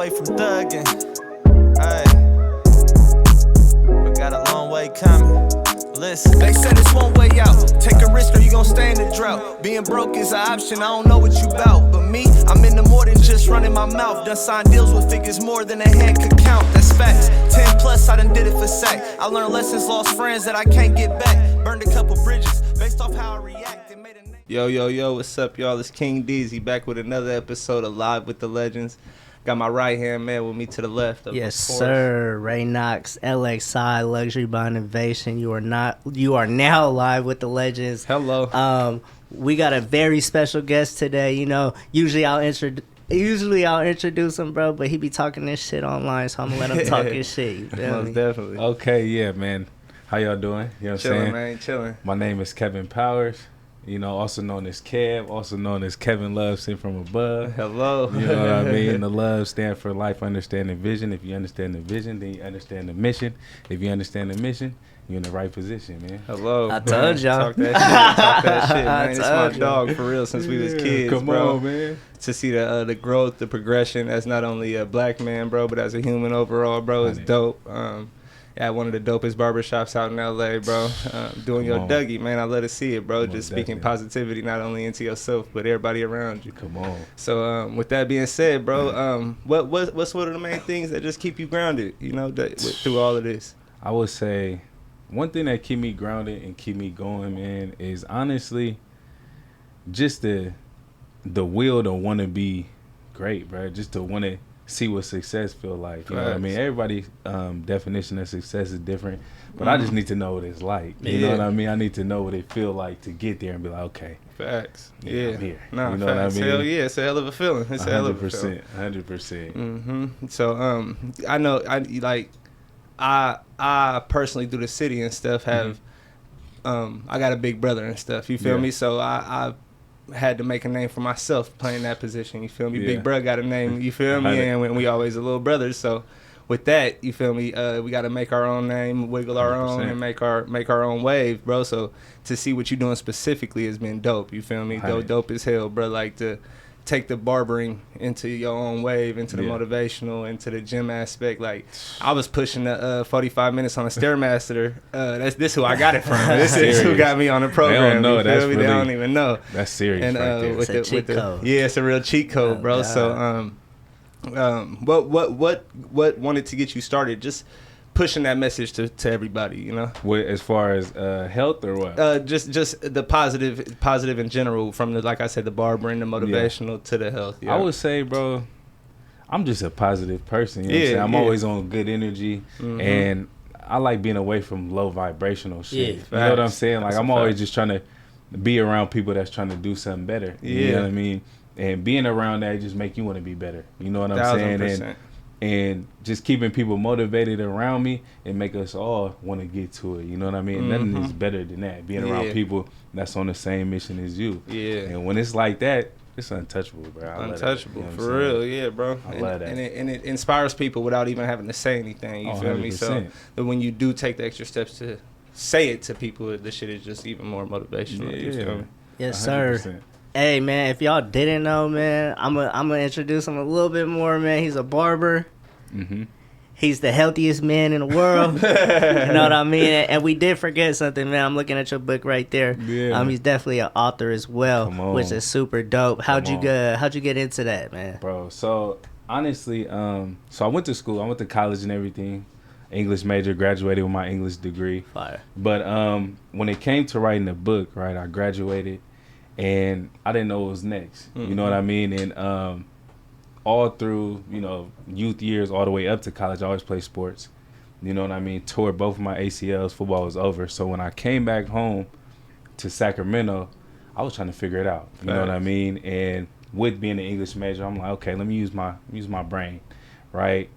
way from thugging. Hey, but got a long way coming. Listen, they said it's one way out. Take a risk or you gon' stay in the drought. Being broke is an option, I don't know what you bout. But me, I'm into more than just running my mouth. Done signed deals with figures more than a hand could count. That's facts. 10 plus, I done did it for sack. I learned lessons, lost friends that I can't get back. Burned a couple bridges based off how I react. It made a name. Yo, what's up, y'all? It's King Deezy back with another episode of Live with the Legendz. Got my right hand man with me to the left. Yes, sir. Ray Knox, LXI, Luxury by Innovation. You are now live with the Legendz. Hello. We got a very special guest today. You know, usually I'll introduce him, bro, but he be talking this shit online, so I'm gonna let him talk his shit. You feel me? Definitely. Okay, yeah, man. How y'all doing? You know what I'm saying? Man, chilling. My name is Kev Powers. You know, also known as Kev, also known as Kevin Love, sent from above. Hello. You know what I mean? The love stand for life, understanding vision. If you understand the vision, then you understand the mission. If you understand the mission, you're in the right position, man. Hello. I told y'all. Talk that shit, man. It's my dog for real since we was kids, Come bro. on, man. To see the growth, the progression as not only a black man, bro, but as a human overall, bro, is dope. Yeah, one of the dopest barbershops out in LA, bro. Doing your Dougie, man. I love to see it, bro. Just speaking positivity not only into yourself, but everybody around you. Come on. So with that being said, bro, what's one of the main things that just keep you grounded, you know, through all of this? I would say one thing that keep me grounded and keep me going, man, is honestly just the will to want to be great, bro. Just to want to see what success feel like. You know what I mean? Everybody's definition of success is different, but I just need to know what it's like. You know what I mean? I need to know what it feel like to get there and be like, okay. Facts. Yeah. I'm here. Nah, you know facts. what I mean? Hell yeah, it's a hell of a feeling. It's a hell of a feeling. 100%. Mm-hmm. So I know I personally through the city and stuff have I got a big brother and stuff. You feel me? So I had to make a name for myself playing that position. You feel me? Big brother got a name. You feel me? And we always a little brothers. So with that, you feel me? We got to make our own name, wiggle our 100%. Own, and make our own wave, bro. So to see what you're doing specifically has been dope. You feel me? Dope as hell, bro. Like to take the barbering into your own wave, into the motivational, into the gym aspect. Like I was pushing the 45 minutes on a Stairmaster. This who I got it from. This is who got me on the program. They don't know. That's really, they don't even know. That's serious. And right there. It's a cheat code. Yeah, it's a real cheat code, bro. Yeah. So what wanted to get you started? Just pushing that message to everybody, you know. What, as far as health or what? Just the positive in general, from the, like I said, the barbering, the motivational to the health. Yeah. I would say, bro, I'm just a positive person. You know what I'm saying? I'm always on good energy, and I like being away from low vibrational shit. You know what I'm saying? Like I'm always just trying to be around people that's trying to do something better. You know what I mean? And being around that just make you want to be better. You know what I'm saying? And just keeping people motivated around me and make us all want to get to it. You know what I mean? Nothing is better than that. Being around people that's on the same mission as you. Yeah. And when it's like that, it's untouchable, bro. Untouchable, you know for real, yeah, bro. I love that. And it inspires people without even having to say anything. You feel 100%. Me? So that when you do take the extra steps to say it to people, the shit is just even more motivational. Yeah. You feel me? Yes, 100%. sir. Hey, man, if y'all didn't know, man, I'm gonna introduce him a little bit more, man. He's a barber. He's the healthiest man in the world. You know what I mean? And we did forget something, man. I'm looking at your book right there. Yeah. He's definitely an author as well, which is super dope. How'd you get into that, man? Bro, so honestly, so I went to school. I went to college and everything. English major, graduated with my English degree. Fire. But when it came to writing the book, right, I graduated. And I didn't know what was next. You know what I mean? And all through, you know, youth years all the way up to college, I always played sports. You know what I mean? Tore both of my ACLs. Football was over. So when I came back home to Sacramento, I was trying to figure it out. You know what I mean? And with being an English major, I'm like, okay, let me use my brain, right?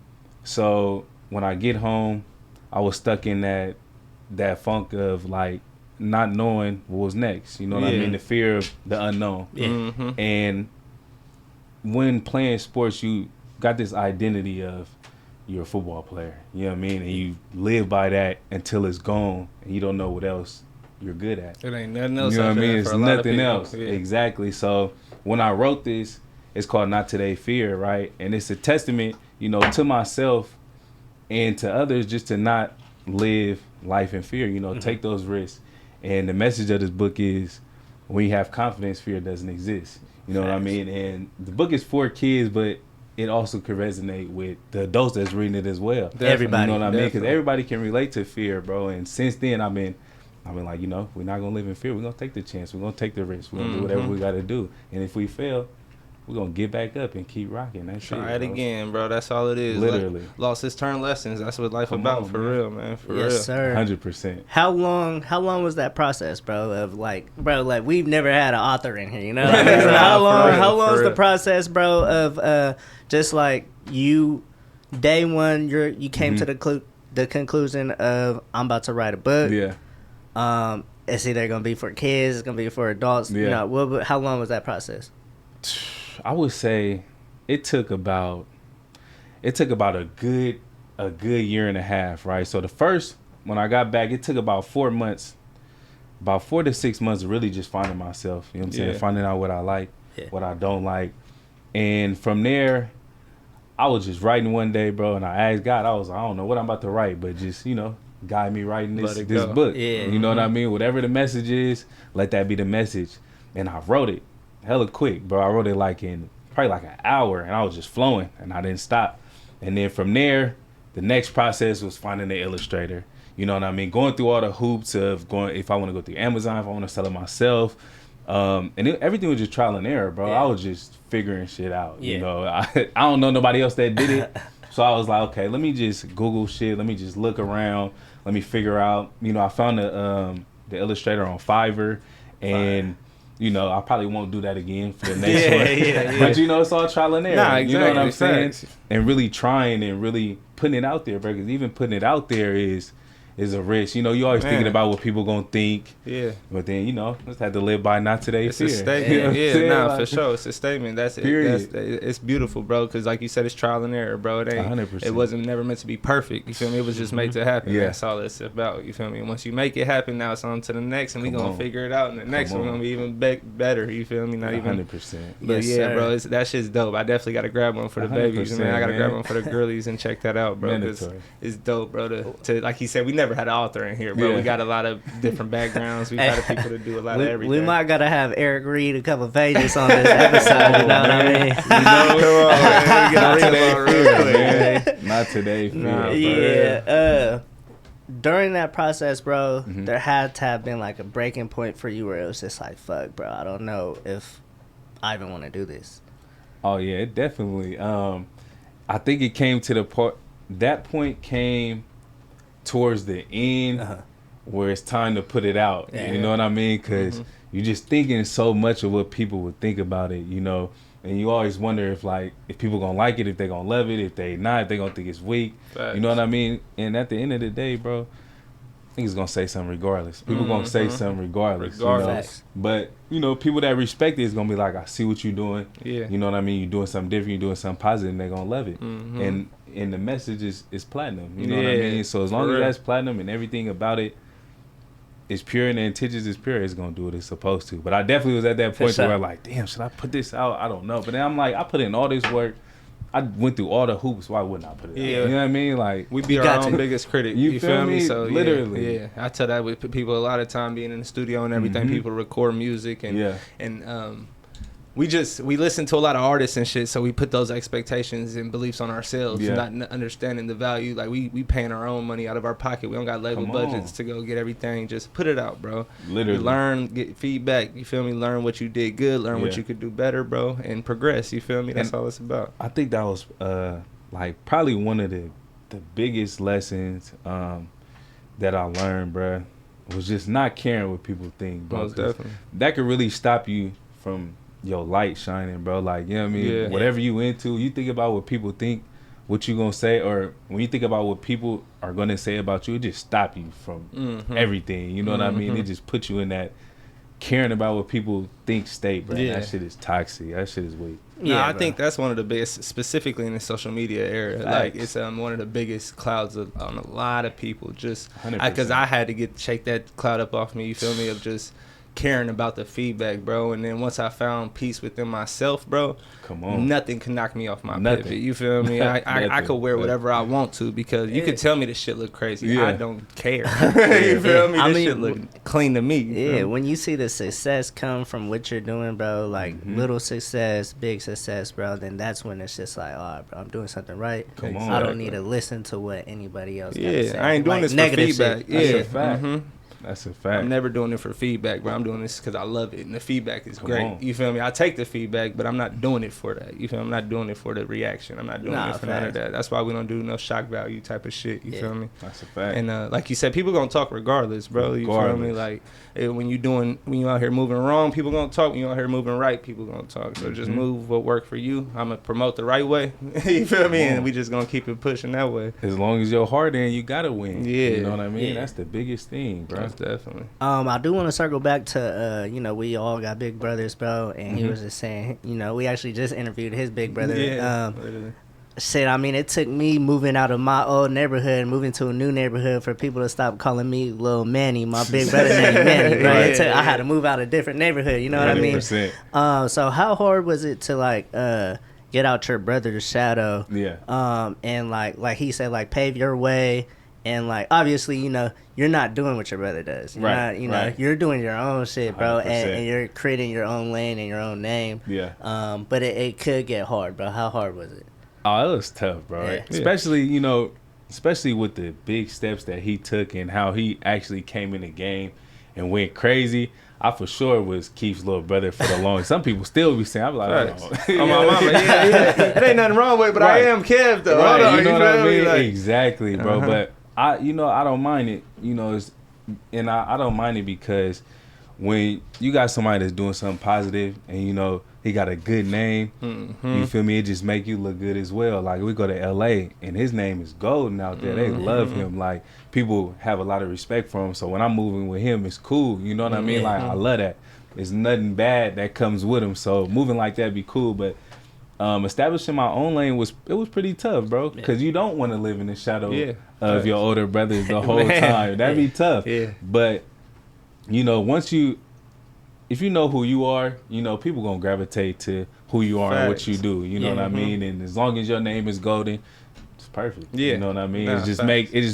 So when I get home, I was stuck in that funk of like, not knowing what was next, you know what I mean? The fear of the unknown. Yeah. And when playing sports, you got this identity of you're a football player, you know what I mean? And you live by that until it's gone, and you don't know what else you're good at. It ain't nothing else. You know what I mean? It's nothing else. Yeah. Exactly. So when I wrote this, It's called Not Today Fear, right? And it's a testament, you know, to myself and to others just to not live life in fear, you know, take those risks. And the message of this book is when you have confidence, fear doesn't exist. You know what I mean? And the book is for kids, but it also could resonate with the adults that's reading it as well. Definitely. Everybody. You know what I mean? Because everybody can relate to fear, bro. And since then, I've been like, you know, we're not going to live in fear. We're going to take the chance. We're going to take the risk. We're going to do whatever we got to do. And if we fail, we're going to get back up and keep rocking. That's Try it again, bro. That's all it is. Literally. Losses turn lessons. That's what life about, for real, man. For real. Yes, sir. 100%. How long was that process, bro? Of like we've never had an author in here, you know? I mean, so how long is the process, bro, of just like you, day one, you came to the conclusion of I'm about to write a book. Yeah. It's either gonna be for kids, it's gonna be for adults. Yeah. You know, how long was that process? I would say it took about a good year and a half, right? So when I got back, it took about 4 months, about 4 to 6 months, really just finding myself. You know what I'm saying? Finding out what I like, what I don't like, and from there, I was just writing one day, bro, and I asked God. I was like, I don't know what I'm about to write, but just, you know, guide me writing this book. Yeah. You know what I mean? Whatever the message is, let that be the message. And I wrote it hella quick, bro. I wrote it probably like an hour, and I was just flowing, and I didn't stop. And then from there, the next process was finding the illustrator. You know what I mean? Going through all the hoops of if I want to go through Amazon, if I want to sell it myself. Everything was just trial and error, bro. I was just figuring shit out. You know, I don't know nobody else that did it. So I was like, okay, let me just Google shit. Let me just look around. Let me figure out. You know, I found the illustrator on Fiverr, and you know, I probably won't do that again for the next one. But you know, it's all trial and error. Nah, exactly. You know what I'm saying? And really trying and really putting it out there, bro. Because even putting it out there is a risk. You know, you always thinking about what people gonna think. Yeah. But then, you know, just have to live by not today it's fear. It's a statement. You know for sure. It's a statement. That's it. It's beautiful, bro. Because like you said, it's trial and error, bro. It ain't. 100%. It wasn't never meant to be perfect. You feel me? It was just made to happen. Yeah. That's all it's about. You feel me? And once you make it happen, now it's on to the next, and we gonna figure it out. And the next one gonna be even better. You feel me? Not even 100%. But bro, that shit's dope. I definitely gotta grab one for the babies, man. I gotta grab one for the girlies and check that out, bro. Because it's dope, bro. To like he said, we never had an author in here, bro. We got a lot of different backgrounds. We've got people to do a lot of everything. We might gotta have Eric read a couple pages on this episode. You know what I mean? Not today, during that process, bro, there had to have been like a breaking point for you where it was just like, fuck, bro, I don't know if I even want to do this. Oh yeah, it definitely. I think it came to the point. That point came towards the end where it's time to put it out. You know what I mean? Because you're just thinking so much of what people would think about it, you know. And you always wonder if people gonna like it, if they gonna love it, if they not, if they gonna think it's weak. Facts. You know what I mean? And at the end of the day, bro, niggas gonna say something regardless. People gonna say something regardless. You know? But, you know, people that respect it is gonna be like, I see what you're doing. Yeah. You know what I mean? You're doing something different, you're doing something positive, and they're gonna love it. And the message is platinum. You know what I mean? So as long as that's platinum and everything about it is pure and the intentions is pure, it's gonna do what it's supposed to. But I definitely was at that point where I'm like, damn, should I put this out? I don't know. But then I'm like, I put in all this work. I went through all the hoops. Why wouldn't I put it out? You know what I mean? Like, we be our own biggest critic. You feel me? So literally, yeah. I tell that with people a lot of time being in the studio and everything. People record music and we listen to a lot of artists and shit, so we put those expectations and beliefs on ourselves, not understanding the value. Like we paying our own money out of our pocket. We don't got label budgets to go get everything. Just put it out, bro. Literally, you learn, get feedback. You feel me? Learn what you did good. Learn what you could do better, bro, and progress. You feel me? That's all it's about. I think that was like probably one of the biggest lessons that I learned, bro. Was just not caring what people think, bro. Most definitely. That could really stop you from your light shining, bro. Like, you know what I mean? Whatever you into, you think about what people think, what you gonna say, or when you think about what people are gonna say about you, it just stop you from everything. You know what I mean? It just put you in that caring about what people think state, bro. That shit is toxic. That shit is weak. I think that's one of the biggest, specifically in the social media era. Like, it's one of the biggest clouds on a lot of people. Just because I had to shake that cloud up off me. You feel me? Of just caring about the feedback, bro. And then once I found peace within myself, bro, come on, nothing can knock me off my pivot. You feel me? I could wear whatever I want to, because you could tell me this shit look crazy. I don't care. You feel me? This shit look clean to me. Yeah, when you see the success come from what you're doing, bro, like little success, big success, bro, then that's when it's just like, all right, bro, I'm doing something right. Come on. I don't need to listen to what anybody else got to say. I ain't doing this for feedback. That's a fact. That's a fact. I'm never doing it for feedback, bro. I'm doing this because I love it, and the feedback is great. You feel me? I take the feedback, but I'm not doing it for that. You feel me? I'm not doing it for the reaction. I'm not doing it for none of that. That's why we don't do no shock value type of shit. You feel me? That's a fact. And like you said, people gonna talk regardless, bro. You feel me? Like when you out here moving wrong, people gonna talk. When you out here moving right, people gonna talk. So just move what worked for you. I'm gonna promote the right way. You feel me? And we just gonna keep it pushing that way. As long as your heart in, you gotta win. Yeah, you know what I mean. That's the biggest thing, bro. That's definitely. I do want to circle back to we all got big brothers, bro, and he was just saying, we actually just interviewed his big brother. Said, I mean, it took me moving out of my old neighborhood, moving to a new neighborhood, for people to stop calling me Lil Manny. My big brother named Manny, right? I had to move out a different neighborhood, you know what I mean? So how hard was it to get out your brother's shadow? And like he said, like pave your way. And like obviously, you're not doing what your brother does. You're not, you're doing your own shit, bro, and you're creating your own lane and your own name. But it could get hard, bro. How hard was it? Oh, it was tough, bro. Yeah. Especially with the big steps that he took and how he actually came in the game and went crazy. I for sure was Keith's little brother for the longest. Some people still be saying, I'm like, oh, my mama, it ain't nothing wrong with it, but I am Kev though. Right. Hold on, you know what I mean? Like, exactly, bro. But I don't mind it, I don't mind it because when you got somebody that's doing something positive and he got a good name, you feel me? It just make you look good as well. Like we go to LA and his name is golden out there. They love him. Like people have a lot of respect for him. So when I'm moving with him, it's cool. You know what I mean? Like I love that. There's nothing bad that comes with him. So moving like that be cool. But establishing my own lane was pretty tough, bro. Because you don't want to live in the shadow of your older brothers the whole time. That'd be tough. But if you know who you are, people gonna gravitate to who you are and what you do. You know what I mean? And as long as your name is golden, it's perfect. You know what I mean? It just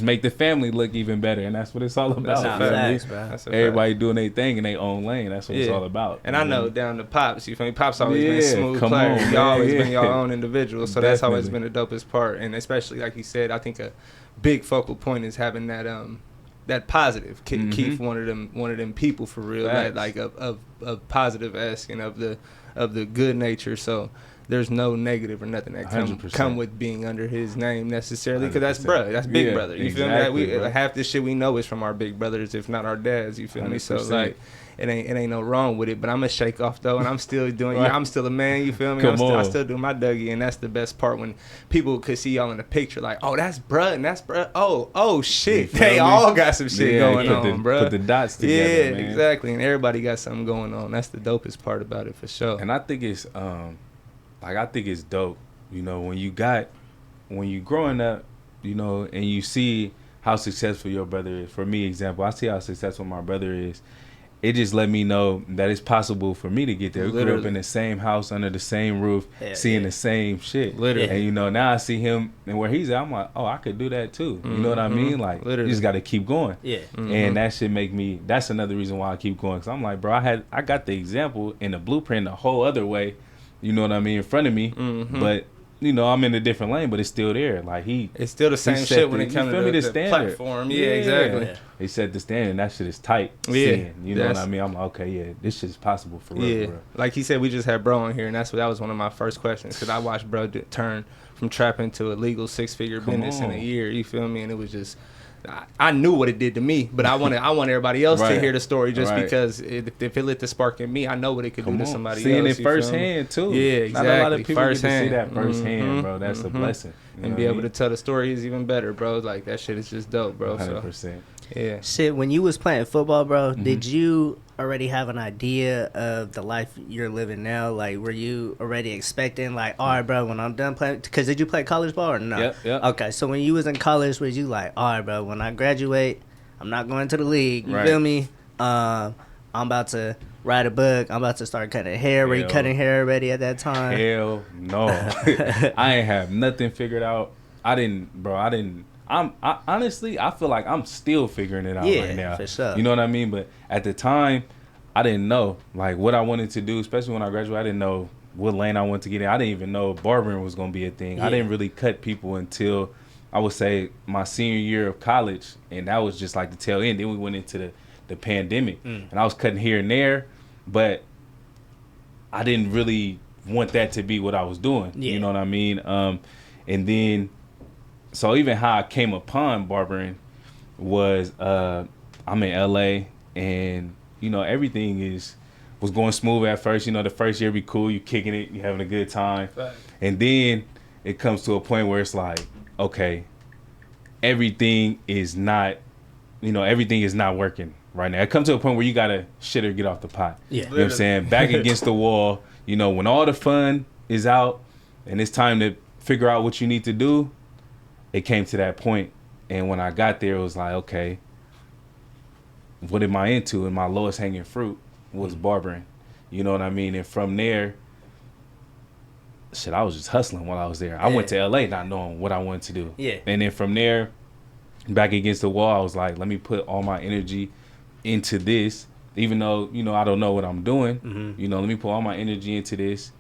make the family look even better, and that's what it's all about. That's bro. Everybody doing their thing in their own lane. That's what it's all about. And I know down to Pops, you feel me? Pops always been a smooth player. Y'all always been your own individual, so that's always been the dopest part. And especially like you said, I think a big focal point is having that positive. Keith one of them people for real, that like of positive asking of the good nature. So there's no negative or nothing that come with being under his name necessarily, because that's big brother. You feel me? Like half this shit we know is from our big brothers, if not our dads. You feel me? So like it ain't no wrong with it, but I'm gonna shake off though, and I'm still doing. I'm still a man. You feel me? I still do my Dougie, and that's the best part when people could see y'all in the picture, like, oh, that's bruh, and that's bruh. Oh shit, they all got some shit going on, bruh. Put the dots together, man. Exactly, and everybody got something going on. That's the dopest part about it for sure. And I think it's I think it's dope, when you growing up, and you see how successful your brother is. For me, example, I see how successful my brother is. It just let me know that it's possible for me to get there. We grew up in the same house, under the same roof, seeing the same shit. Literally. And, now I see him and where he's at, I'm like, oh, I could do that too. You know what I mean? Like, you just got to keep going. And that should make me, that's another reason why I keep going. Because I'm like, bro, I got the example and the blueprint the whole other way, you know what I mean, in front of me. But I'm in a different lane, but it's still there. Like it's still the same shit when it comes to the platform. Yeah, exactly. He set the standard, and that shit is tight. You know what I mean? I'm like, okay, this shit is possible for real. Bro. Like he said, we just had bro on here, and that was one of my first questions, because I watched bro turn from trapping to a legal 6-figure business in a year. You feel me? And it was just, I knew what it did to me, but I want everybody else to hear the story, just because if it lit the spark in me, I know what it could do to somebody Seeing else. Seeing it firsthand too. Yeah, exactly. Not a lot of people get to see that firsthand, bro. That's a blessing. And be able to tell the story is even better, bro. Like that shit is just dope, bro. 100%. So, yeah. Shit, when you was playing football, bro, did you already have an idea of the life you're living now? Like, were you already expecting, like, all right, bro, when I'm done playing? Because did you play college ball or no? Yep. Okay, so when you was in college, was you like, all right, bro, when I graduate, I'm not going to the league. You feel me? I'm I'm about to write a book. I'm about to start cutting hair. Were you cutting hair already at that time? Hell no. I ain't have nothing figured out. Honestly, I feel like I'm still figuring it out right now. For sure. You know what I mean? But at the time, I didn't know like what I wanted to do, especially when I graduated. I didn't know what lane I wanted to get in. I didn't even know barbering was going to be a thing. I didn't really cut people until I would say my senior year of college, and that was just like the tail end. Then we went into the pandemic, and I was cutting here and there, but I didn't really want that to be what I was doing. You know what I mean? And then, so even how I came upon barbering was I'm in LA, and you know everything was going smooth at first. You know, the first year be cool, you kicking it, you having a good time, and then it comes to a point where it's like, okay, everything is not working right now. It comes to a point where you gotta shit or get off the pot. You know what I'm saying? Back against the wall. You know, when all the fun is out and it's time to figure out what you need to do, it came to that point. And when I got there, it was like, okay, what am I into? And my lowest hanging fruit was barbering. You know what I mean? And from there, shit, I was just hustling while I was there. I went to LA not knowing what I wanted to do. And then from there, back against the wall, I was like, let me put all my energy into this. Even though, you know, I don't know what I'm doing, you know, let me put all my energy into this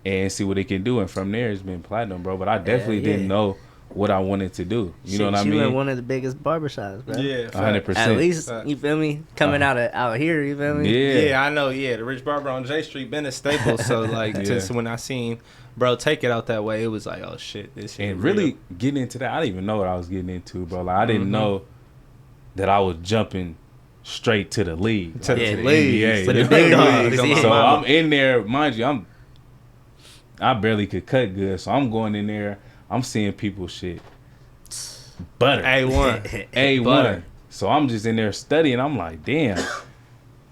and see what it can do. And from there, it's been platinum, bro. But I definitely didn't know what I wanted to do. You know what I mean? You in one of the biggest barbershops, bro. Yeah, 100%. At least, you feel me? Coming out here, you feel me? Yeah, I know. Yeah, the Rich Barber on J Street been a staple. So like, just when I seen bro take it out that way, it was like, oh shit, this shit. And really getting into that, I didn't even know what I was getting into, bro. Like I didn't know that I was jumping straight to the league, to the league, NBA. to the big dogs. So I'm in there, mind you, I barely could cut good, so I'm going in there. I'm seeing people shit butter. A1. So I'm just in there studying. I'm like, damn,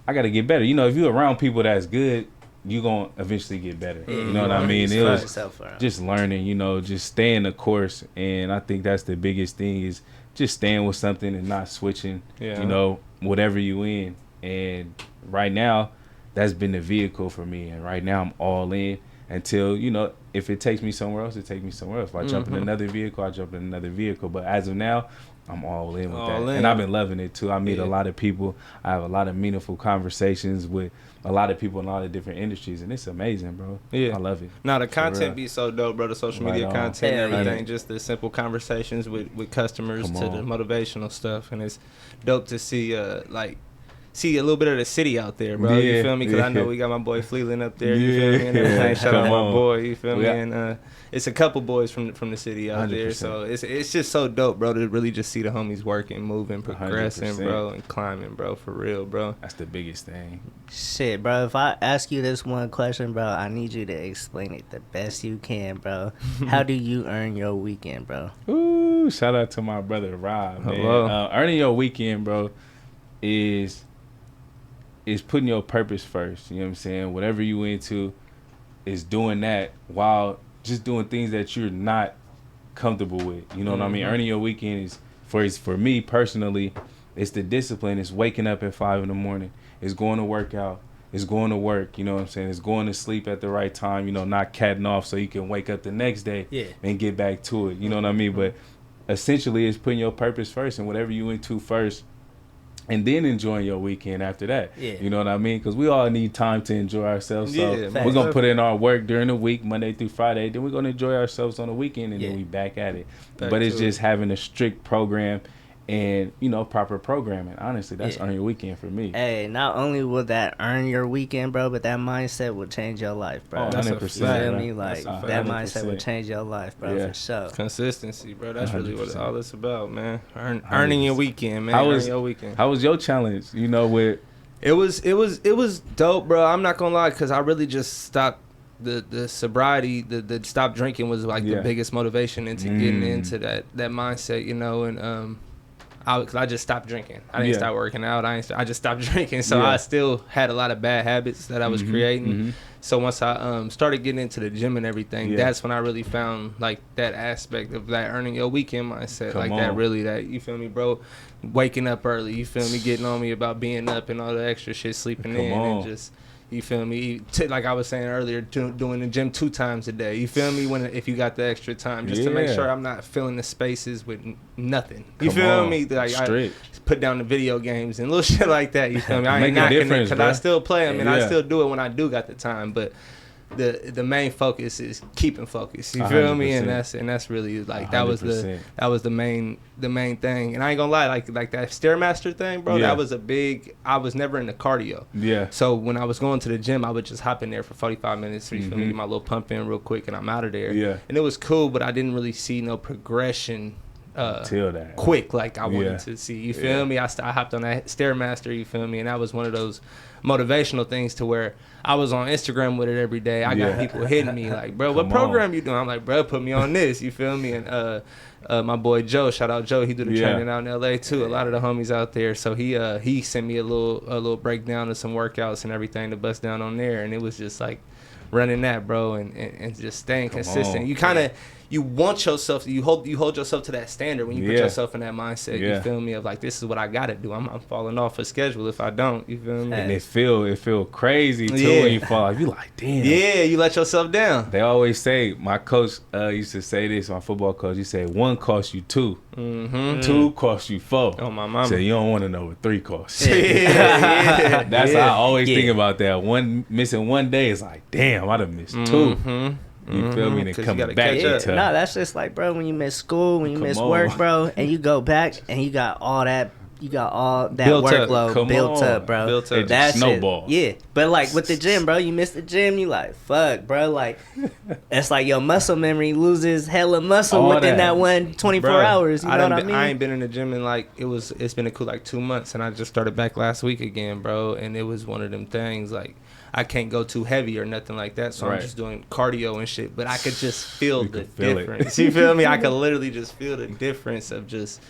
I got to get better. You know, if you're around people that's good, you're going to eventually get better. You know what I mean? It was just learning, you know, just staying the course. And I think that's the biggest thing is just staying with something and not switching, you know, whatever you in. And right now, that's been the vehicle for me. And right now, I'm all in until, you know, if it takes me somewhere else, it takes me somewhere else. If I jump in another vehicle, I jump in another vehicle. But as of now, I'm all in with that. And I've been loving it, too. I meet a lot of people. I have a lot of meaningful conversations with a lot of people in a lot of different industries. And it's amazing, bro. I love it. Now, the content be so dope, bro. The social media content and everything. Just the simple conversations with customers to the motivational stuff. And it's dope to see, see a little bit of the city out there, bro. You feel me? Because I know we got my boy Fleeland up there. You feel me? And everything. Shout out my boy. You feel me? And it's a couple boys from the city out 100%. There. So it's just so dope, bro, to really just see the homies working, moving, progressing, 100%. Bro, and climbing, bro. For real, bro. That's the biggest thing. Shit, bro. If I ask you this one question, bro, I need you to explain it the best you can, bro. How do you earn your weekend, bro? Ooh, shout out to my brother Rob, man. Hello. Earning your weekend, bro, is putting your purpose first. You know what I'm saying? Whatever you into is doing that while just doing things that you're not comfortable with. You know what I mean? Earning your weekend is for me personally, it's the discipline. It's waking up at 5 a.m. It's going to work out. It's going to work. You know what I'm saying? It's going to sleep at the right time, you know, not catting off so you can wake up the next day and get back to it. You know what I mean? But essentially it's putting your purpose first and whatever you into first. And then enjoying your weekend after that. You know what I mean? Because we all need time to enjoy ourselves. So we're going to put in our work during the week, Monday through Friday. Then we're going to enjoy ourselves on the weekend, and then we back at it. But it's just having a strict program and, you know, proper programming. Honestly, that's earn your weekend for me. Hey, not only will that earn your weekend, bro, but that mindset will change your life, bro. Oh, 100%. You feel me? Like, that mindset will change your life, bro, for sure. Consistency, bro. That's 100%. Really what all it's about, man. Earning your weekend, man. How was your challenge, you know, with... It was dope, bro. I'm not going to lie, because I really just stopped. The sobriety, the stop drinking was like the biggest motivation into getting into that mindset, you know, and Cause I just stopped drinking. I didn't start working out. I just stopped drinking. So I still had a lot of bad habits that I was creating. So once I started getting into the gym and everything, that's when I really found like that aspect of that earning your weekend mindset. That you feel me, bro? Waking up early, you feel me? Getting on me about being up and all the extra shit, sleeping and just. You feel me? Like I was saying earlier, doing the gym 2 times a day. You feel me? If you got the extra time, just to make sure I'm not filling the spaces with nothing. You feel me? Like I put down the video games and little shit like that. You feel me? I ain't knocking it because I still play them and I still do it when I do got the time. But the main focus is keeping focus. You feel 100%. Me? And that's really like 100%. that was the main thing. And I ain't gonna lie, like that Stairmaster thing, bro. That was I was never into cardio. Yeah. So when I was going to the gym, I would just hop in there for 45 minutes. So you feel me? Get my little pump in real quick, and I'm out of there. Yeah. And it was cool, but I didn't really see no progression. Till that quick like I wanted to see. You feel me? I hopped on that Stairmaster. You feel me? And that was one of those motivational things to where I was on Instagram with it every day. I got people hitting me like, bro, what program you doing? I'm like, bro, put me on this. You feel me? And my boy Joe, shout out Joe, he do the training out in LA too. A lot of the homies out there. So he sent me a little breakdown of some workouts and everything to bust down on there. And it was just like running that, bro, and just staying consistent. You kind of you want yourself, you hold yourself to that standard when you put yourself in that mindset. You feel me? Of like, this is what I gotta do. I'm falling off a schedule if I don't. You feel me? And it feel crazy too when you fall off. You like, damn. Yeah, you let yourself down. They always say, my coach used to say this, my football coach. He said, 1 costs you 2, 2 costs you 4. Oh my mama. So you don't want to know what 3 costs. That's how I always think about that. Missing 1 day is like, damn, I done missed 2. You feel me? And come back to no, that's just like, bro, when you miss school, when you miss work, bro, and you go back and you got all that workload built up, bro. Built up. That snowball. Yeah. But like with the gym, bro, you miss the gym, you like, fuck, bro. Like, it's like your muscle memory loses hella muscle within that 24 hours. You know what I mean? I ain't been in the gym in like, it's been a cool like 2 months, and I just started back last week again, bro. And it was one of them things like, I can't go too heavy or nothing like that, so I'm just doing cardio and shit. But I could just feel the difference. You feel me? I could literally just feel the difference of just,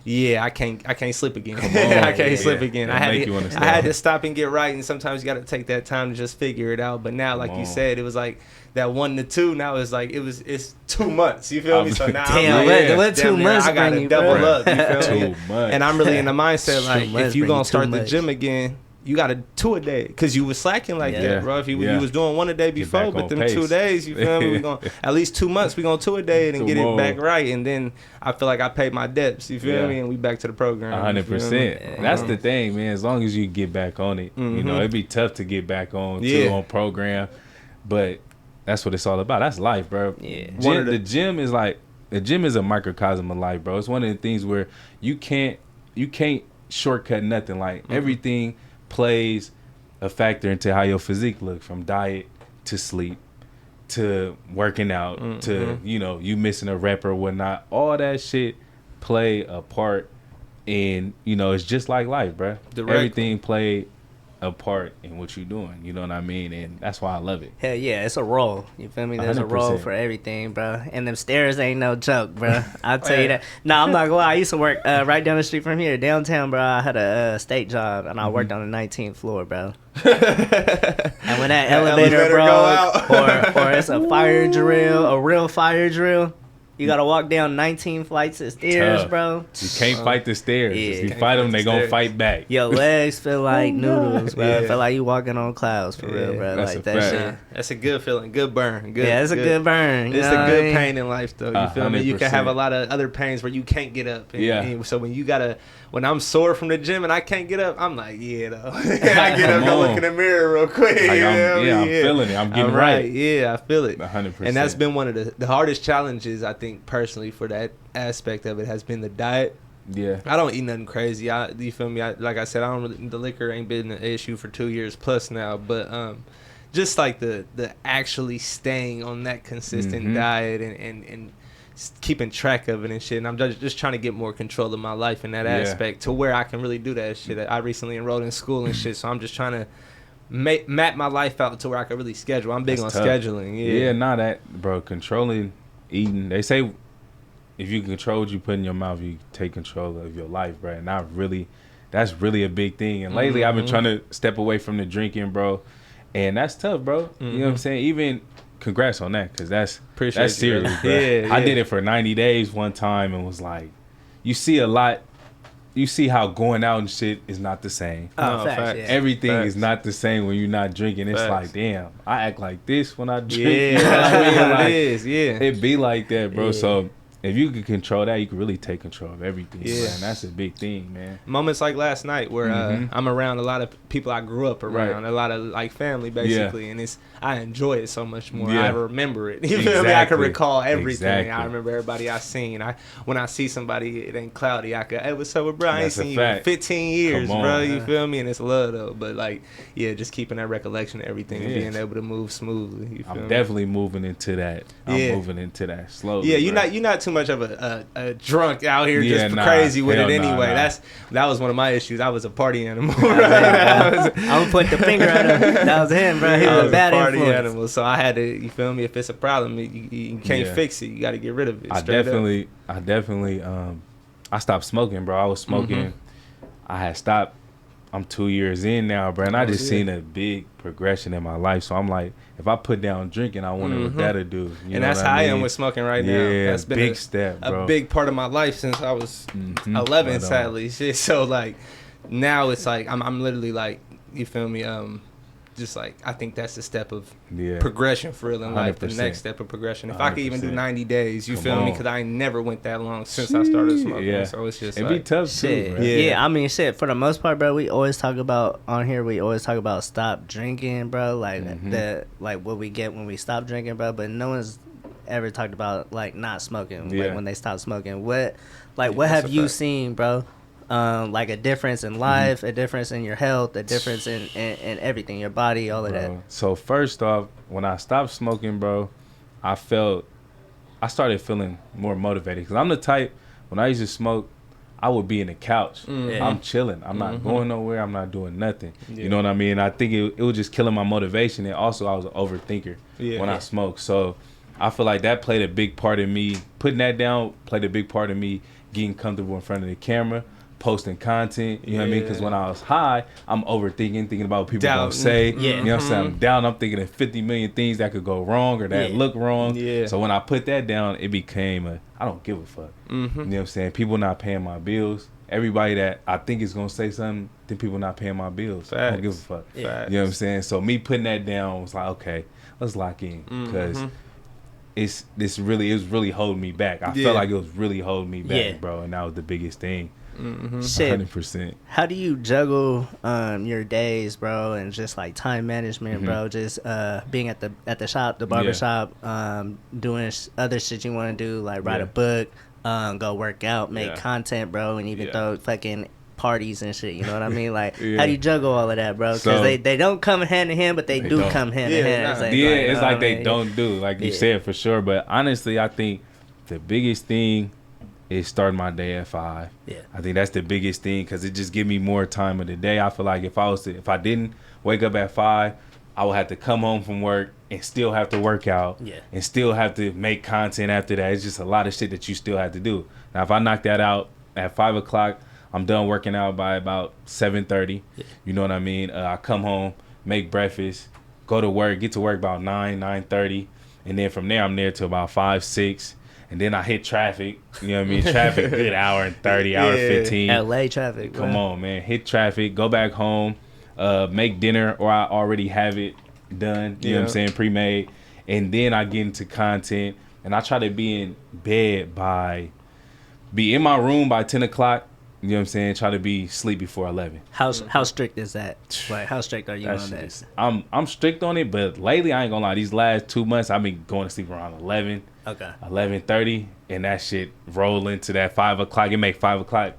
I can't sleep again. I can't sleep again. I had to stop and get right, and sometimes you got to take that time to just figure it out. But now, like you said, it was like that 1 to 2. Now it's like it's 2 months. You feel me? So now what 2 months I got to double up. You feel me? 2 months. And I'm really in the mindset like, if you gonna start the gym again, you got to 2 a day, because you was slacking like that, bro. If you was doing 1 a day before, but them pace. 2 days, you feel me? We gonna at least 2 months. We gonna 2 a day and get it back right, and then I feel like I paid my debts. You feel me? And we back to the program. 100%. That's the thing, man. As long as you get back on it, you know, it'd be tough to get back on on program, but that's what it's all about. That's life, bro. Yeah. The gym is a microcosm of life, bro. It's one of the things where you can't shortcut nothing. Like everything plays a factor into how your physique looks, from diet to sleep to working out to, you know, you missing a rep or whatnot. All that shit play a part in, you know, it's just like life, bro. Everything play a part in what you're doing, you know what I mean? And that's why I love it. Hell yeah, it's a role. You feel me? There's 100%. A role for everything, bro. And them stairs ain't no joke, bro. I'll tell you that. Nah, I'm not gonna lie. I used to work right down the street from here, downtown, bro. I had a state job, and I worked on the 19th floor, bro. And when that elevator broke, or it's a fire drill, a real fire drill, you gotta walk down 19 flights of stairs, bro. You can't fight the stairs. If you fight them, they gonna fight back. Your legs feel like noodles, bro. Feel like you walking on clouds for real, bro. That's like that shit. That's a good feeling, good burn. Good, it's a good burn. It's a good pain in life, though. You feel me? You can have a lot of other pains where you can't get up. And so when I'm sore from the gym and I can't get up, I'm like, though. I get up and look in the mirror real quick. I'm feeling it. I'm getting right. Yeah, I feel it. 100%. And that's been one of the hardest challenges, I think, personally, for that aspect of it, has been the diet. Yeah. I don't eat nothing crazy. You feel me? Like I said, the liquor ain't been an issue for 2 years plus now. But just like the actually staying on that consistent diet and keeping track of it and shit, and I'm just trying to get more control of my life in that aspect, to where I can really do that shit. I recently enrolled in school and shit, so I'm just trying to map my life out to where I can really schedule. I'm big on scheduling. That, bro, controlling eating. They say if you control what you put in your mouth, you take control of your life, bro. And that's really a big thing. And lately, I've been trying to step away from the drinking, bro. And that's tough, bro. You know what I'm saying? Even congrats on that, because that's serious, bro. Yeah, I did it for 90 days one time and was like, you see a lot. You see how going out and shit is not the same. Oh, facts, yeah. Everything is not the same when you're not drinking. It's like, damn, I act like this when I drink. Yeah, You know what I mean? Like, it is. Yeah, it be like that, bro. Yeah. So if you can control that, you can really take control of everything. Yeah. Yeah, and that's a big thing, man. moments like last night where I'm around a lot of people I grew up around, a lot of like family basically, and I enjoy it so much more. I remember it. You feel me? I can recall everything. I remember everybody I seen. When I see somebody, it ain't cloudy. I could, hey, what's up with bro? I ain't seen you in 15 years, bro. You feel me? And it's love though. But like, yeah, just keeping that recollection of everything and being able to move smoothly. You feel me? Definitely moving into that. I'm moving into that slowly. Yeah, you're not too much of a drunk out here just crazy with it anyway. That was one of my issues. I was a party animal. I'm gonna put the finger at him. That was him, bro. He was a bad party animal. So I had to, you feel me? If it's a problem, you can't fix it. You got to get rid of it. I definitely, I stopped smoking, bro. I was smoking. I had stopped. I'm 2 years in now, bro, and I just seen a big progression in my life. So I'm like, if I put down drinking, I wonder what that'll do. And that's how I am with smoking right now. Yeah, that's been big step, bro. A big part of my life since I was 11, sadly. So like, now it's like I'm literally like, you feel me? Just like, I think that's the step of progression for real in life. The next step of progression. If 100%. I could even do 90 days, you feel me? Because I never went that long since I started smoking. Yeah. So it's just it'd be tough too, bro. Yeah, I mean, shit, for the most part, bro, we always talk about stop drinking, bro. Like like what we get when we stop drinking, bro. But no one's ever talked about like not smoking, like when they stop smoking. What have you seen, bro? Like a difference in life, a difference in your health, a difference in everything, your body, all of that. So first off, when I stopped smoking, bro, I started feeling more motivated. Because I'm the type, when I used to smoke, I would be in the couch. I'm chilling. I'm not going nowhere. I'm not doing nothing. You know what I mean? I think it was just killing my motivation. And also, I was an overthinker when I smoked. So I feel like that played a big part in me. Putting that down played a big part in me getting comfortable in front of the camera, posting content, you know what I mean? Because when I was high, I'm overthinking, thinking about what people gonna say. You know what I'm saying? I'm down, I'm thinking of 50 million things that could go wrong or that look wrong. So when I put that down, it became I don't give a fuck. You know what I'm saying? People not paying my bills. Everybody that I think is gonna say something, then people not paying my bills. I don't give a fuck. You know what I'm saying? So me putting that down was like, okay, let's lock in. Because it was really holding me back. I felt like it was really holding me back, bro. And that was the biggest thing. 100%. How do you juggle your days, bro, and just like time management, bro? Just being at the shop, the barber shop, doing other shit you want to do, like write a book, go work out, make content, bro, and even throw fucking parties and shit. You know what I mean? Like, how do you juggle all of that, bro? Because they don't come hand in hand, but they do come hand in hand. It's like they don't do, like you said, for sure. But honestly, I think the biggest thing is starting my day at 5. I think that's the biggest thing because it just give me more time of the day. I feel like if I didn't wake up at 5, I would have to come home from work and still have to work out and still have to make content after that. It's just a lot of shit that you still have to do. Now, if I knock that out at 5 o'clock, I'm done working out by about 7:30. You know what I mean? I come home, make breakfast, go to work, get to work about 9:30, and then from there I'm there till about 5, 6. And then I hit traffic, you know what I mean? Traffic, good hour and 30, hour 15. LA traffic, bro. Come on, man. Hit traffic, go back home, make dinner, or I already have it done, you know what I'm saying, pre-made. And then I get into content, and I try to be in bed be in my room by 10 o'clock, you know what I'm saying? Try to be sleep before 11. How strict is that? Like, how strict are you on that? I'm strict on it, but lately, I ain't gonna lie, these last 2 months, I've been going to sleep around 11. 11:30, and that shit roll into that 5 o'clock. It make 5 o'clock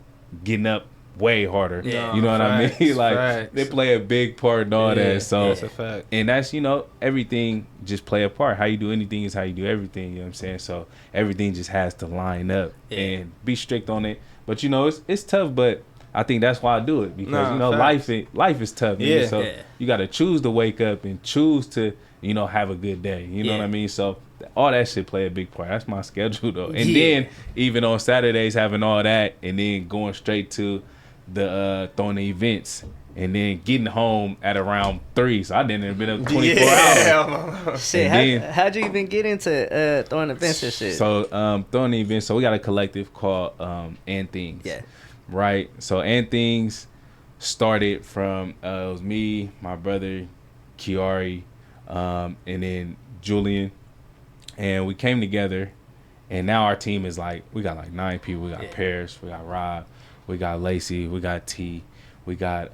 getting up way harder. You know what I mean? Like, they play a big part in all that. So that's a fact. And that's, everything just play a part. How you do anything is how you do everything. You know what I'm saying? So everything just has to line up and be strict on it. But it's tough. But I think that's why I do it because life is tough. So you got to choose to wake up and choose to have a good day. You know what I mean? So all that shit play a big part. That's my schedule though. And then even on Saturdays having all that, and then going straight to the throwing the events, and then getting home at around 3. So I didn't have been up 24 hours. Shit, how'd you even get into throwing events and shit? So throwing the events. So we got a collective called And Things. Yeah. Right. So And Things started from it was me, my brother, Kiari, and then Julian, and we came together, and now our team is like, we got like 9 people. We got Paris, we got Rob, we got Lacey, we got T, we got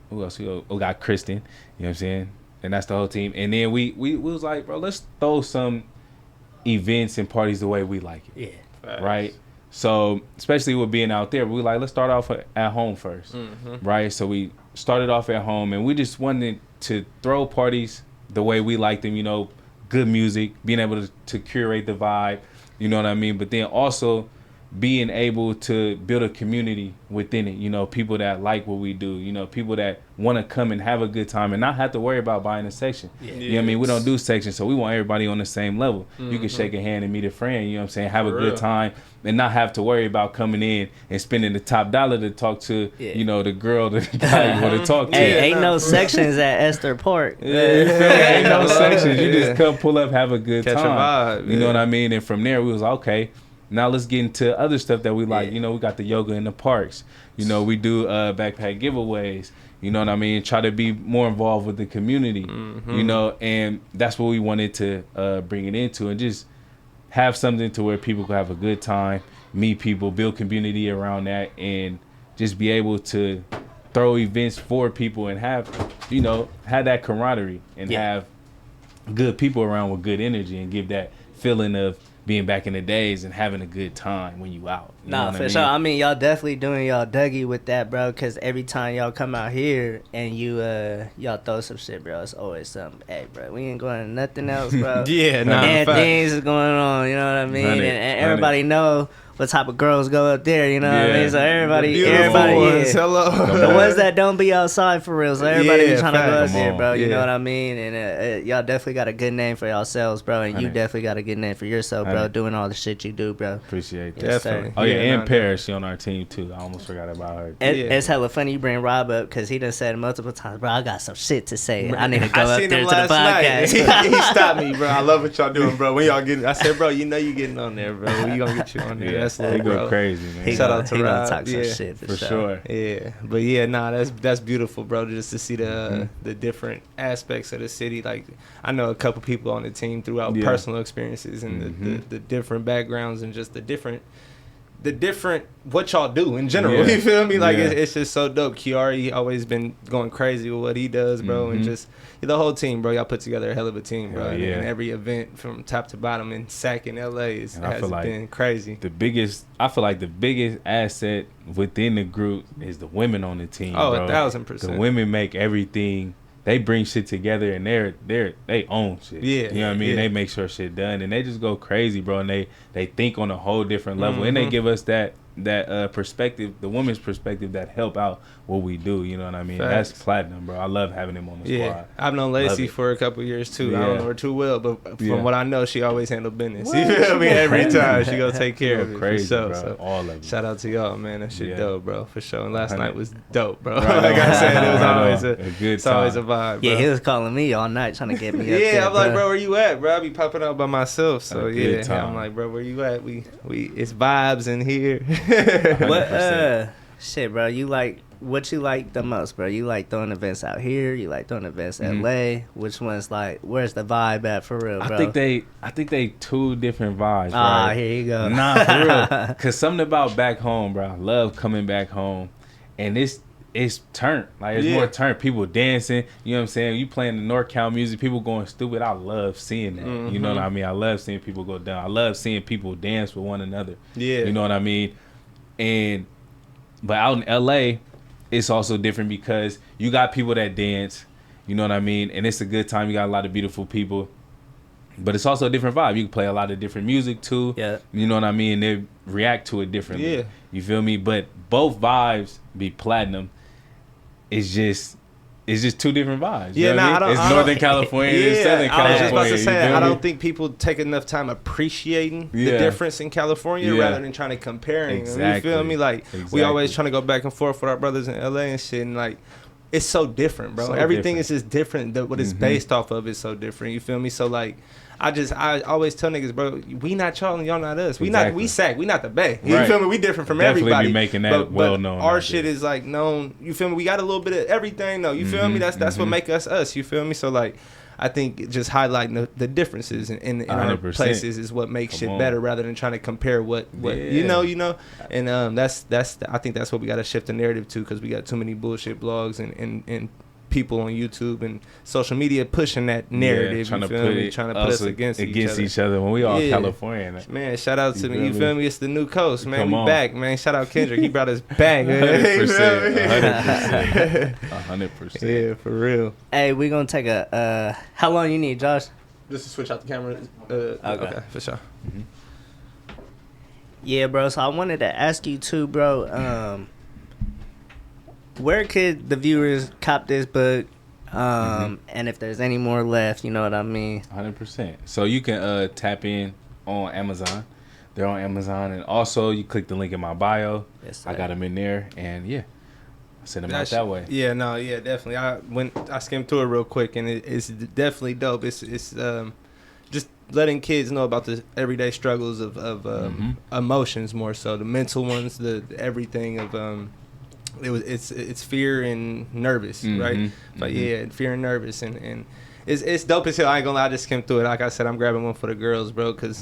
who else? We got Kristen. You know what I'm saying? And that's the whole team. And then we was like, bro, let's throw some events and parties the way we like it. Yeah. Right. So especially with being out there, we like, let's start off at home first. Right. So we started off at home, and we just wanted to throw parties the way we like them, you know, good music, being able to curate the vibe, you know what I mean? But then also being able to build a community within it, you know, people that like what we do, you know, people that want to come and have a good time and not have to worry about buying a section. You know what I mean? We don't do sections, so we want everybody on the same level. You can shake a hand and meet a friend, you know what I'm saying, have a good time, and not have to worry about coming in and spending the top dollar to talk to, you know, the girl, the guy you want to talk to. Hey, ain't no sections at Esther Park. Ain't no sections. You just come pull up, have a good Catch time. a vibe. You know what I mean? And from there, we was like, okay, now let's get into other stuff that we like. You know, we got the yoga in the parks. You know, we do backpack giveaways. You know what I mean? Try to be more involved with the community. You know, and that's what we wanted to bring it into, and just have something to where people can have a good time, meet people, build community around that, and just be able to throw events for people and have, you know, have that camaraderie and have good people around with good energy and give that feeling of being back in the days and having a good time when you out. You know what for sure. I mean, y'all definitely doing y'all Dougie with that, bro, because every time y'all come out here and you y'all throw some shit, bro, it's always something. Hey, bro, we ain't going to nothing else, bro. And things is going on, you know what I mean? And everybody know what type of girls go up there, you know what I mean? So everybody, Hello. The ones that don't be outside for real, so everybody be trying to go up there, bro. You know what I mean? And y'all definitely got a good name for yourselves, bro. And you definitely got a good name for yourself, bro, doing all the shit you do, bro. Appreciate that. Definitely. Oh, yeah, and Paris, she on our team, too. I almost forgot about her. It's hella funny you bring Rob up, because he done said multiple times, bro, I got some shit to say. I need to go up there to the podcast. He stopped me, bro. I love what y'all doing, bro. When y'all getting, I said, bro, you know you getting on there, bro. We gonna get you on there. That's they go crazy, man. Shout out to Rob. Talk some shit for sure. Yeah, but yeah, nah, that's beautiful, bro. Just to see the different aspects of the city. Like, I know a couple people on the team throughout personal experiences and the different backgrounds and just the different what y'all do in general. You feel me? Like it's just so dope. Kiari always been going crazy with what he does, bro, and just the whole team, bro. Y'all put together a hell of a team, bro. And every event from top to bottom in SAC in LA has been crazy. I feel like the biggest asset within the group is the women on the team. Oh, bro. 1,000%. The women make everything. They bring shit together and they own shit. You know what I mean? They make sure shit done and they just go crazy, bro. And they think on a whole different level and they give us that perspective, the woman's perspective that help out what we do. You know what I mean? Facts. That's platinum, bro. I love having him on the squad. I've known Lacey for a couple of years too. I don't know her too well, but from what I know, she always handle business. What? You feel me? Every time she go take care of it. Crazy, for sure. bro. So, all of it. shout out to y'all, man. That shit dope, bro, for sure. And last 100. night was dope, bro. Right like I said, it was always a good it's always a vibe, bro. Yeah, he was calling me all night trying to get me up there, I'm like, bro, where you at, bro? I be popping out by myself. So I'm like, bro, where you at? We it's vibes in here. What shit, bro? What you like the most, bro? You like throwing events out here? You like throwing events in LA? Which one's like? Where's the vibe at for real, bro? I think they two different vibes. Ah, right? here you go. Nah, for real. Cause something about back home, bro. I love coming back home, and it's turned. Like it's more turned. People dancing. You know what I'm saying? You playing the NorCal music. People going stupid. I love seeing that. You know what I mean? I love seeing people go down. I love seeing people dance with one another. Yeah. You know what I mean? But out in LA, it's also different because you got people that dance, you know what I mean? And it's a good time. You got a lot of beautiful people. But it's also a different vibe. You can play a lot of different music too. Yeah. You know what I mean? They react to it differently. Yeah. You feel me? But both vibes be platinum. It's just it's just two different vibes. Yeah, I mean? It's Northern California, it's Southern California. I was just about to say, I me? don't think people take enough time appreciating the difference in California rather than trying to compare. Exactly. You feel me? Like, we always trying to go back and forth with our brothers in LA and shit, and like, it's so different, bro. Everything is just different. What it's based off of is so different. You feel me? So like, I always tell niggas, bro, we not y'all and y'all not us. We SAC. We not the Bay. You feel me? We different from everybody. Be making that well known. Our shit is like known. You feel me? We got a little bit of everything though. You feel me? That's what make us us. You feel me? So like, I think just highlighting the differences in our places is what makes shit better, rather than trying to compare what you know. And that's I think that's what we got to shift the narrative to, because we got too many bullshit blogs and people on YouTube and social media pushing that narrative, trying to put us against each other when we all California. Man, shout out to me. You feel me? It's the new coast, man. We back, man. Shout out Kendrick. He brought us back. 100%. 100%. Yeah, for real. Hey, we gonna take a how long you need, Josh? Just to switch out the camera. Okay, for sure. Yeah, bro. So I wanted to ask you too, bro. Where could the viewers cop this book? And if there's any more left, you know what I mean? 100%. So you can tap in on Amazon. They're on Amazon. And also, you click the link in my bio. Yes, I got them in there. And, I send them out that way. Yeah, definitely. I skimmed through it real quick, and it's definitely dope. It's just letting kids know about the everyday struggles of emotions, more so. The mental ones, the everything of... It's fear and nervous, right? But fear and nervous, and it's dope as hell. I ain't gonna lie, I just skimmed through it. Like I said, I'm grabbing one for the girls, bro, because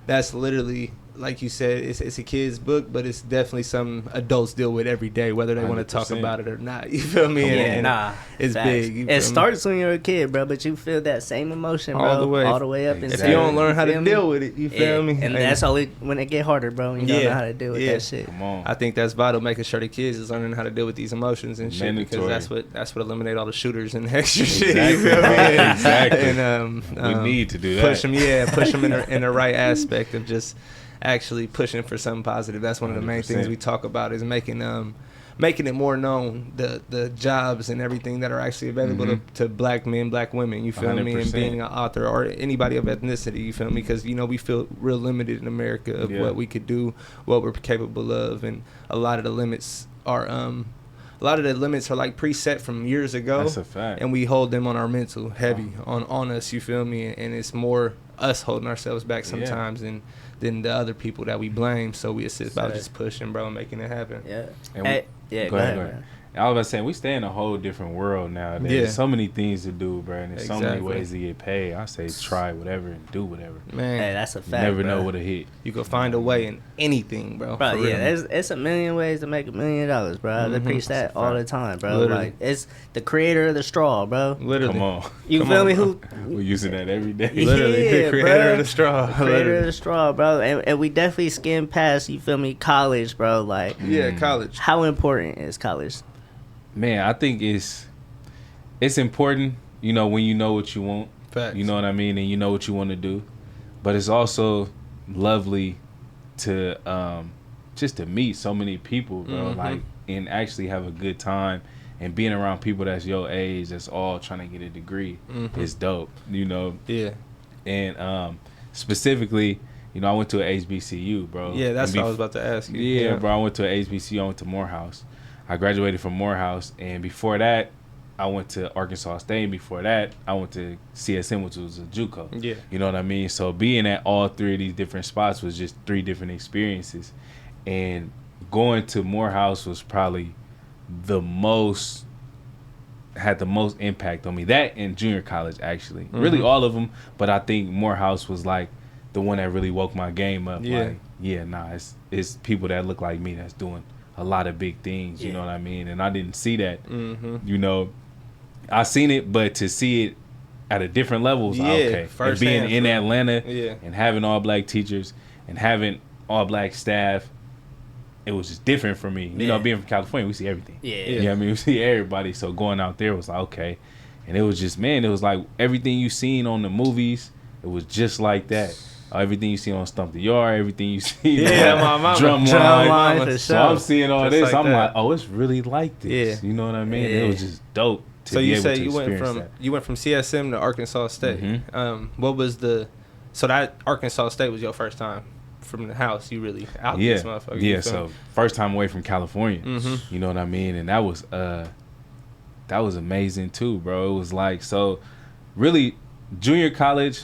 that's literally, like you said, it's a kid's book, but it's definitely something adults deal with every day, whether they want to talk about it or not. You feel me? It's facts. Big. It starts when you're a kid, bro, but you feel that same emotion, bro, all the way up until if you don't learn how to deal with it. You feel me? And that's only when it get harder, bro. You don't know how to deal with that shit. Come on. I think that's vital, making sure the kids is learning how to deal with these emotions and shit, because that's what eliminate all the shooters and extra shit. You feel me? Exactly. And we need to do that. Push them in the right aspect of just actually pushing for something positive. That's one of the main things we talk about, is making it more known, the jobs and everything that are actually available to black men, black women, you feel 100%. Me, and being an author or anybody of ethnicity, you feel me, because we feel real limited in America of what we could do, what we're capable of, and a lot of the limits are like preset from years ago. That's a fact. And we hold them on our mental heavy on us, you feel me, and it's more us holding ourselves back sometimes than the other people that we blame. So it's about just pushing, bro, and making it happen. Go ahead. I was about to say, we stay in a whole different world nowadays. There's so many things to do, bro, and there's so many ways to get paid. I say try whatever and do whatever. Man, hey, that's a fact. You never know what'll hit. You can find a way in anything, bro. Bro, it's a million ways to make $1 million, bro. They preach that all the time, bro. Literally. Like, it's the creator of the straw, bro. Literally. Come on. You feel me? We're using that every day. Literally, the creator of the straw. Creator of the straw, bro. And we definitely skimmed past, you feel me, college, bro. Like, college. How important is college? Man, I think it's important, when you know what you want. Facts. You know what I mean? And you know what you want to do. But it's also lovely to just to meet so many people, bro. Like, and actually have a good time. And being around people that's your age, that's all trying to get a degree, is dope, Yeah. And specifically, I went to an HBCU, bro. Yeah, that's what I was about to ask you. Yeah, bro, I went to an HBCU. I went to Morehouse. I graduated from Morehouse, and before that, I went to Arkansas State. And before that, I went to CSM, which was a JUCO. Yeah. You know what I mean? So being at all three of these different spots was just 3 different experiences. And going to Morehouse was probably had the most impact on me. That and junior college, actually. Really all of them, but I think Morehouse was like the one that really woke my game up. Yeah. Like, it's people that look like me that's doing a lot of big things, you know what I mean? And I didn't see that, I seen it, but to see it at a different level was okay. And being in Atlanta and having all black teachers and having all black staff, it was just different for me. Being from California, we see everything. You know what I mean? We see everybody. So going out there was like, okay. And it was just, it was like everything you seen on the movies, it was just like that. Everything you see on Stump the Yard, everything you see on Drumline. So I'm seeing all this. Like I'm like, oh, it's really like this. You know what I mean? It was just dope So you say you went from CSM to Arkansas State. Mm-hmm. What was so that Arkansas State was your first time from the house? You really out this motherfucker? Yeah. So first time away from California. Mm-hmm. You know what I mean? And that was amazing too, bro. It was like, so really junior college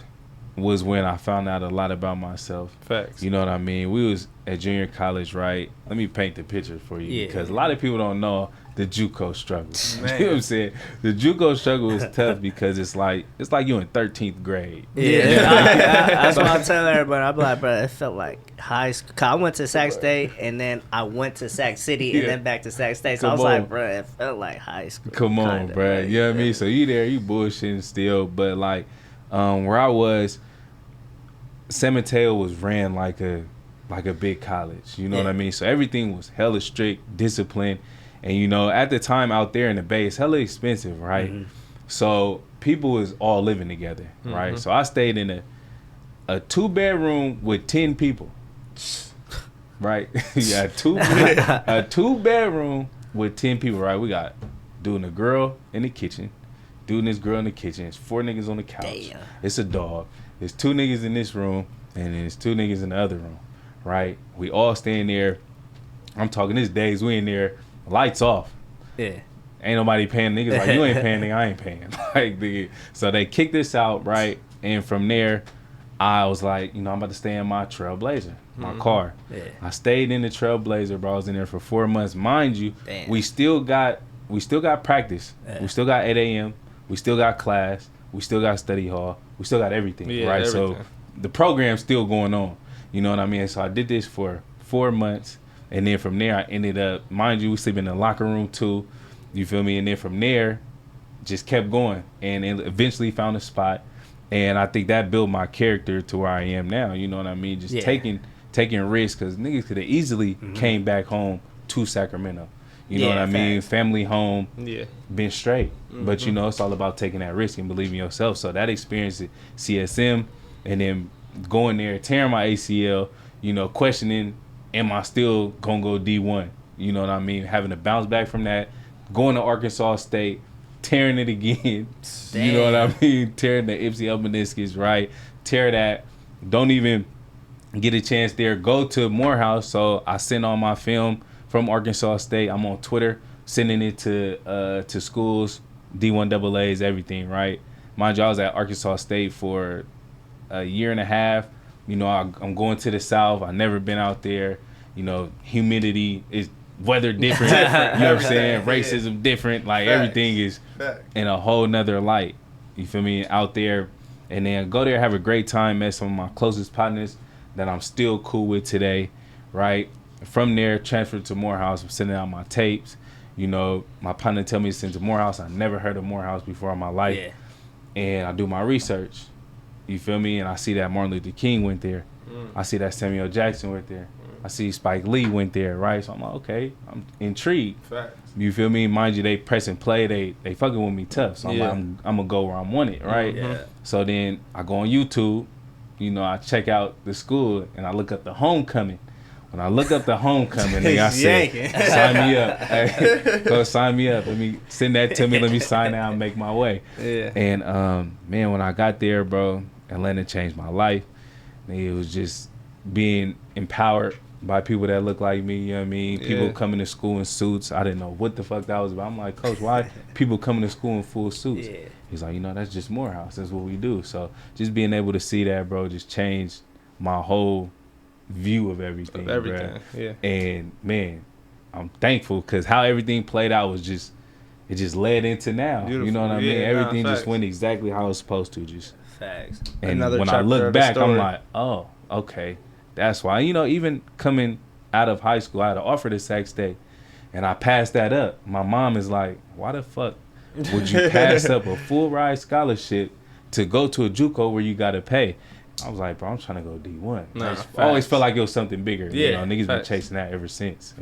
was when I found out a lot about myself. Facts. You know what I mean? We was at junior college, right? Let me paint the picture for you because a lot of people don't know the JUCO struggle. You know what I'm saying? The JUCO struggle is tough because it's like you in 13th grade. That's what I tell everybody. I'm like, bro, it felt like high school. I went to Sac State and then I went to Sac City and then back to Sac State. So I was like, bro, it felt like high school. Come on, bro. Like, you know what I mean? So you there, you bullshitting still, but like where I was, San Mateo was ran like a big college. You know what I mean? So everything was hella strict, disciplined. And, you know, at the time out there in the Bay, it's hella expensive, right? Mm-hmm. So people was all living together, right? So I stayed in a 2-bedroom with 10 people, right? Yeah, a 2-bedroom with 10 people, right? We got dude and a girl in the kitchen, dude and this girl in the kitchen. It's 4 niggas on the couch. Damn. It's a dog. There's 2 niggas in this room, and then there's 2 niggas in the other room, right? We all staying there. I'm talking this days. We in there. Lights off. Yeah. Ain't nobody paying. Niggas like, you ain't paying, nigga, I ain't paying. Like, so they kicked this out, right? And from there, I was like, you know, I'm about to stay in my Trailblazer, my car. Yeah. I stayed in the Trailblazer, bro. I was in there for 4 months. Mind you, we still got practice. Yeah. We still got 8 a.m. We still got class. We still got study hall. We still got everything, right? Everything. So the program's still going on. You know what I mean? So I did this for 4 months. And then from there, I ended up, mind you, we sleep in the locker room too. You feel me? And then from there, just kept going. And eventually found a spot. And I think that built my character to where I am now. You know what I mean? Just taking risks. Because niggas could have easily came back home to Sacramento. You know what I mean? Family home. Yeah. Been straight. But, you know, it's all about taking that risk and believing in yourself. So that experience at CSM and then going there, tearing my ACL, you know, questioning, am I still going to go D1? You know what I mean? Having to bounce back from that, going to Arkansas State, tearing it again. Damn. You know what I mean? Tearing the MCL meniscus, right? Tear that. Don't even get a chance there. Go to Morehouse. So I send all my film from Arkansas State. I'm on Twitter, sending it to schools, D1 AA's, everything, right? Mind you, I was at Arkansas State for a year and a half. You know, I'm going to the South. I've never been out there. You know, humidity is weather different. You know what I'm saying? Racism different. Like everything is in a whole nother light. You feel me? Out there. And then go there, have a great time, met some of my closest partners that I'm still cool with today, right? From there, transferred to Morehouse. I'm sending out my tapes. You know, my partner tell me to send to Morehouse. I never heard of Morehouse before in my life. Yeah. And I do my research. You feel me? And I see that Martin Luther King went there. I see that Samuel Jackson went there. I see Spike Lee went there, right? So I'm like, okay, I'm intrigued. Facts. You feel me? Mind you, they press and play. They fucking with me tough. So I'm like, I'm going to go where I want it, right? Yeah. So then I go on YouTube. You know, I check out the school, and I look up the homecoming. When I look up the homecoming, nigga, I said, sign me up. Hey, go sign me up. Let me send that to me. Let me sign out and make my way. Yeah. And, man, when I got there, bro, Atlanta changed my life. It was just being empowered by people that look like me, you know what I mean? People coming to school in suits. I didn't know what the fuck that was about. I'm like, Coach, why people coming to school in full suits? Yeah. He's like, you know, that's just Morehouse. That's what we do. So just being able to see that, bro, just changed my whole view of everything. Bro. Yeah. And, man, I'm thankful because how everything played out was just, it just led into now. Beautiful. You know what I mean? Everything just went exactly how it was supposed to. Just facts. And when I look back, I'm like, oh, okay. That's why, you know, even coming out of high school, I had an offer to Sac State, and I passed that up. My mom is like, why the fuck would you pass up a full ride scholarship to go to a JUCO where you got to pay? I was like, bro, I'm trying to go D1. I always felt like it was something bigger. Yeah, you know, niggas been chasing that ever since.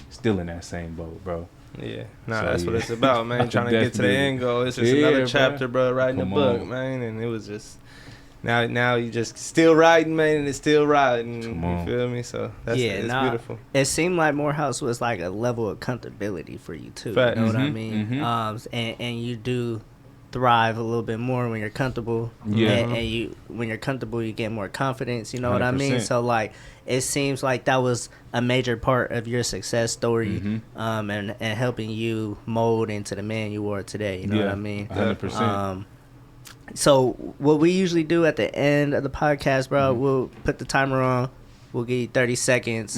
Still in that same boat, bro. Yeah, that's what it's about, man. Trying to get to the end goal. It's just another chapter, bro, writing a book, man. And it was just, Now you just still riding, man, and it's still riding. You feel me? So that's beautiful. It seemed like Morehouse was like a level of comfortability for you too. Fact. You know what I mean? And you do thrive a little bit more when you're comfortable. Yeah. And when you're comfortable, you get more confidence. You know 100%. What I mean? So like, it seems like that was a major part of your success story, and helping you mold into the man you are today. You know what I mean? 100%. So what we usually do at the end of the podcast, bro, we'll put the timer on. We'll give you 30 seconds.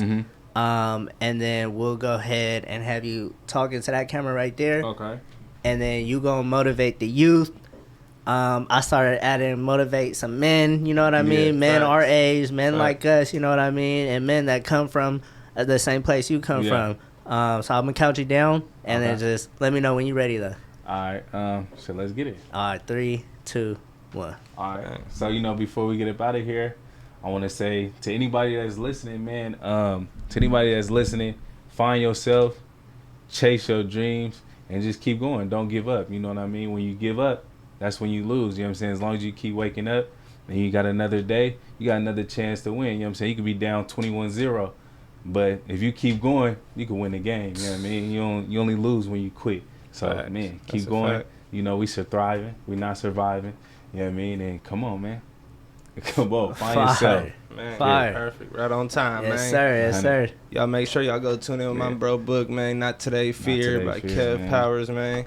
And then we'll go ahead and have you talk into that camera right there. Okay. And then you gonna motivate the youth. I started adding motivate some men, you know what I mean? Men our age, men like us, you know what I mean? And men that come from the same place you come from. So I'm gonna count you down, and then just let me know when you're ready though. All right, so let's get it. All right, 3, 2, 1. All right. So before we get up out of here, I want to say to anybody that's listening, man, find yourself, chase your dreams, and just keep going. Don't give up. You know what I mean? When you give up, that's when you lose. You know what I'm saying? As long as you keep waking up and you got another day, you got another chance to win. You know what I'm saying? You could be down 21-0, but if you keep going, you can win the game. You know what I mean? You only lose when you quit. So, man, keep going. You know, we thriving. We not surviving. You know what I mean? And come on, man. Come on, find yourself. Man, Fire. Perfect. Right on time, man. Yes, sir. Yes, sir. Y'all make sure y'all go tune in with my bro book, man. Not Today Fear by Kev Powers, man.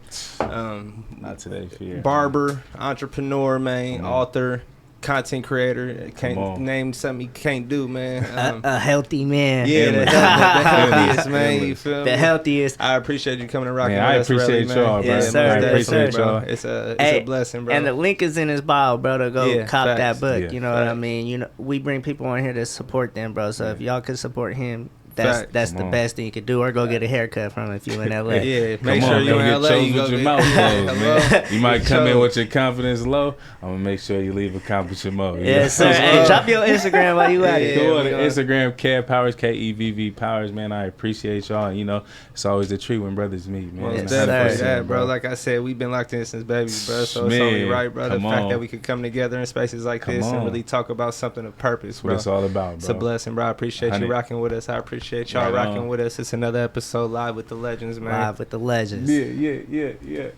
Not Today Fear. Barber, entrepreneur, man. Author, content creator. Can't name something you can't do, man. A healthy man. Yeah, the healthiest, man. You feel me? The healthiest. I appreciate you coming and rocking with us. I appreciate y'all, bro. Yes, sir. I appreciate y'all. It's a blessing, bro. And the link is in his bio, bro, to go cop that book. Yeah, you know what I mean? You know, we bring people on here to support them, bro. So if y'all could support him, that's the best thing you could do, or go get a haircut from him if you in LA. Make sure you in LA. You with your mouth closed, man. You might come in with your confidence low. I'm gonna make sure you leave a compliment mode. Yes, sir. Hey, drop your Instagram while you at it. Go on to Instagram, Kev Powers, KEVV Powers, man. I appreciate y'all. And, you know, it's always a treat when brothers meet, man. Well, definitely, bro. Like I said, we've been locked in since babies, bro. So it's only right, bro. The fact that we could come together in spaces like this and really talk about something of purpose, bro. That's what it's all about, bro. It's a blessing, bro. I appreciate you rocking with us. I appreciate y'all rocking with us. It's another episode live with the Legendz, man. Live with the Legendz. Yeah.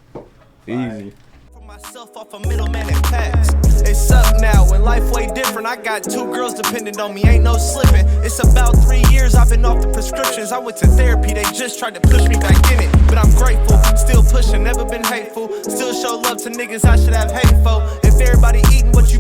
Easy. Myself off a middleman and packs. It's up now when life way different. I got 2 girls dependent on me, ain't no slipping. It's about 3 years I've been off the prescriptions. I went to therapy, they just tried to push me back in it. But I'm grateful, still pushing, never been hateful. Still show love to niggas I should have hate for. If everybody eating what you